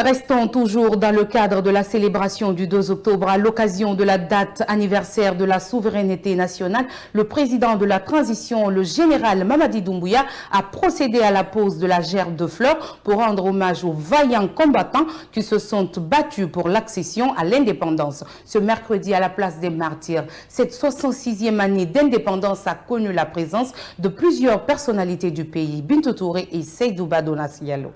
Restons toujours dans le cadre de la célébration du 2 octobre à l'occasion de la date anniversaire de la souveraineté nationale. Le président de la transition, le général Mamadi Doumbouya, a procédé à la pose de la gerbe de fleurs pour rendre hommage aux vaillants combattants qui se sont battus pour l'accession à l'indépendance. Ce mercredi à la place des Martyrs, cette 66e année d'indépendance a connu la présence de plusieurs personnalités du pays, Bintou Touré et Seydou Badonas Diallo.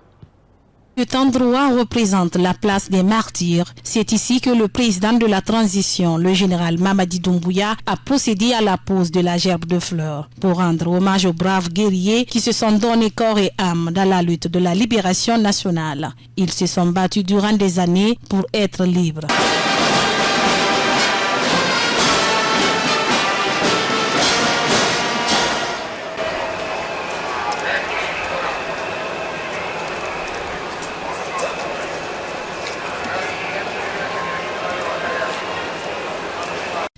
Cet endroit représente la place des Martyrs. C'est ici que le président de la transition, le général Mamadi Doumbouya, a procédé à la pose de la gerbe de fleurs pour rendre hommage aux braves guerriers qui se sont donnés corps et âme dans la lutte de la libération nationale. Ils se sont battus durant des années pour être libres.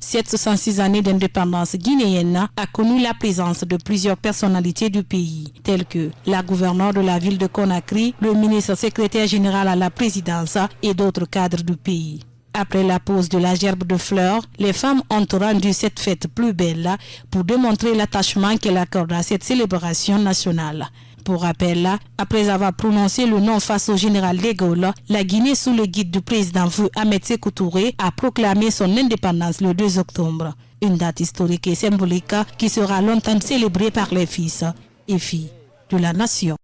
Cette 66 années d'indépendance guinéenne a connu la présence de plusieurs personnalités du pays, telles que la gouverneure de la ville de Conakry, le ministre secrétaire général à la présidence et d'autres cadres du pays. Après la pose de la gerbe de fleurs, les femmes ont rendu cette fête plus belle pour démontrer l'attachement qu'elles accordent à cette célébration nationale. Pour rappel, après avoir prononcé le nom face au général de Gaulle, la Guinée sous le guide du président Ahmed Sékou Touré a proclamé son indépendance le 2 octobre. Une date historique et symbolique qui sera longtemps célébrée par les fils et filles de la nation.